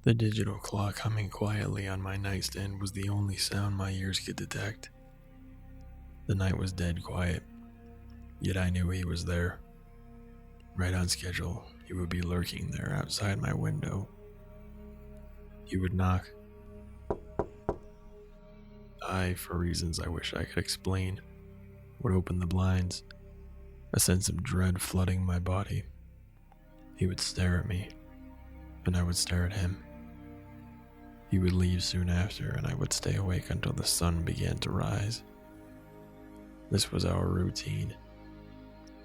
The digital clock humming quietly on my nightstand was the only sound my ears could detect. The night was dead quiet, yet I knew he was there. Right on schedule, he would be lurking there outside my window. He would knock. I, for reasons I wish I could explain, would open the blinds, a sense of dread flooding my body. He would stare at me, and I would stare at him. He would leave soon after, and I would stay awake until the sun began to rise. This was our routine.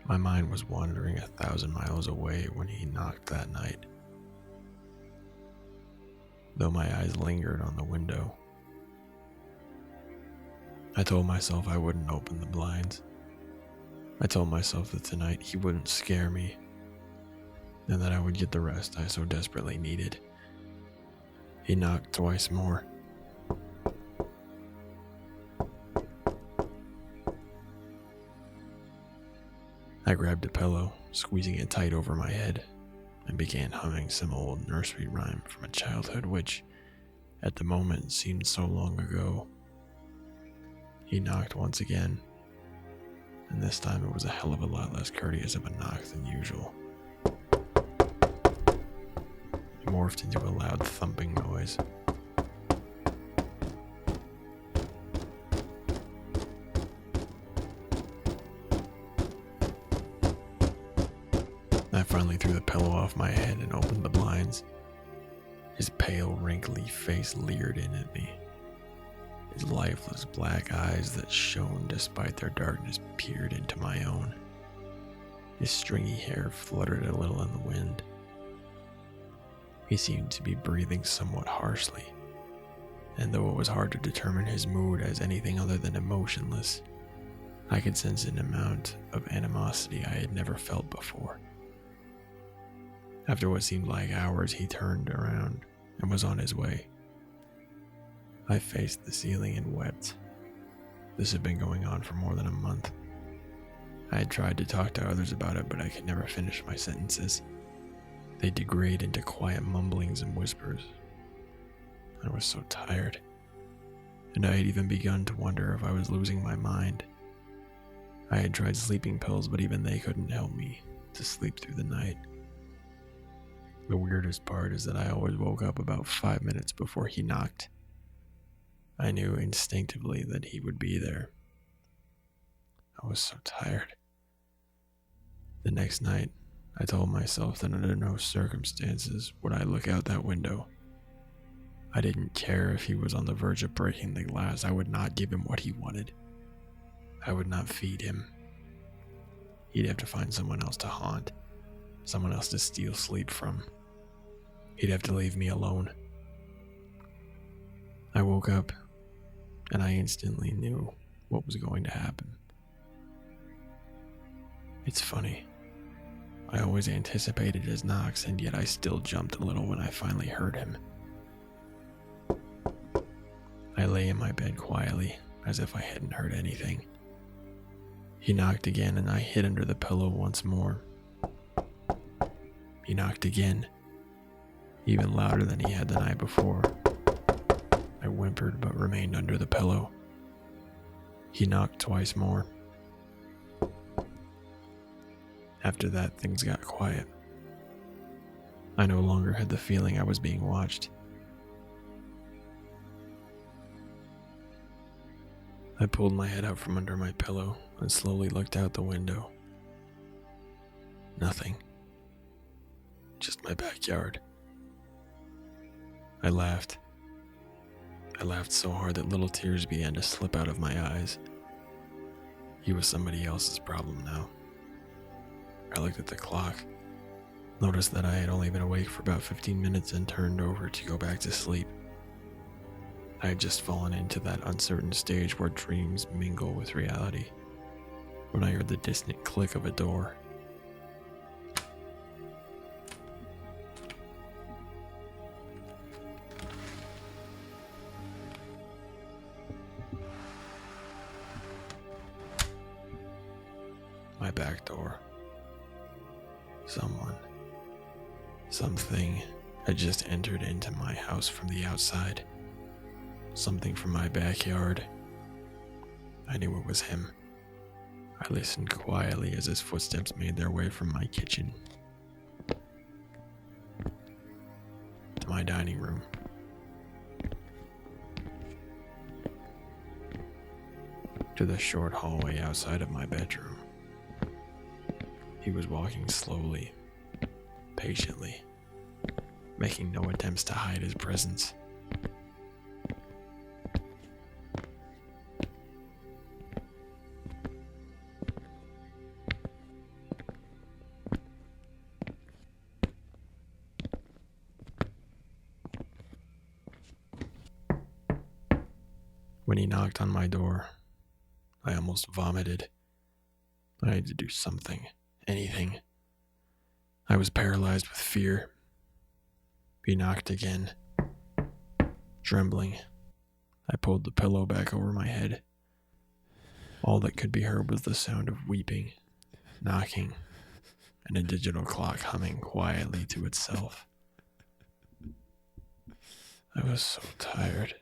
My mind was wandering 1,000 miles away when he knocked that night. Though my eyes lingered on the window, I told myself I wouldn't open the blinds. I told myself that tonight he wouldn't scare me, and that I would get the rest I so desperately needed. He knocked twice more. I grabbed a pillow, squeezing it tight over my head, and began humming some old nursery rhyme from a childhood which, at the moment, seemed so long ago. He knocked once again, and this time it was a hell of a lot less courteous of a knock than usual. It morphed into a loud thumping noise. I finally threw the pillow off my head and opened the blinds. His pale, wrinkly face leered in at me. His lifeless black eyes that shone despite their darkness peered into my own. His stringy hair fluttered a little in the wind. He seemed to be breathing somewhat harshly, and though it was hard to determine his mood as anything other than emotionless, I could sense an amount of animosity I had never felt before. After what seemed like hours, he turned around and was on his way. I faced the ceiling and wept. This had been going on for more than a month. I had tried to talk to others about it, but I could never finish my sentences. They degrade into quiet mumblings and whispers. I was so tired, and I had even begun to wonder if I was losing my mind. I had tried sleeping pills, but even they couldn't help me to sleep through the night. The weirdest part is that I always woke up about 5 minutes before he knocked. I knew instinctively that he would be there. I was so tired. The next night, I told myself that under no circumstances would I look out that window. I didn't care if he was on the verge of breaking the glass. I would not give him what he wanted. I would not feed him. He'd have to find someone else to haunt, someone else to steal sleep from. He'd have to leave me alone. I woke up, and I instantly knew what was going to happen. It's funny. I always anticipated his knocks, and yet I still jumped a little when I finally heard him. I lay in my bed quietly, as if I hadn't heard anything. He knocked again, and I hid under the pillow once more. He knocked again, even louder than he had the night before. I whimpered but remained under the pillow. He knocked twice more. After that, things got quiet. I no longer had the feeling I was being watched. I pulled my head out from under my pillow and slowly looked out the window. Nothing. Just my backyard. I laughed. I laughed so hard that little tears began to slip out of my eyes. He was somebody else's problem now. I looked at the clock, noticed that I had only been awake for about 15 minutes and turned over to go back to sleep. I had just fallen into that uncertain stage where dreams mingle with reality when I heard the distant click of a door. My back door. Someone, something had just entered into my house from the outside. Something from my backyard. I knew it was him. I listened quietly as his footsteps made their way from my kitchen to my dining room. To the short hallway outside of my bedroom. He was walking slowly, patiently, making no attempts to hide his presence. When he knocked on my door, I almost vomited. I had to do something, anything. I was paralyzed with fear. He knocked again. Trembling, I pulled the pillow back over my head. All that could be heard was the sound of weeping, knocking, and a digital clock humming quietly to itself. I was so tired.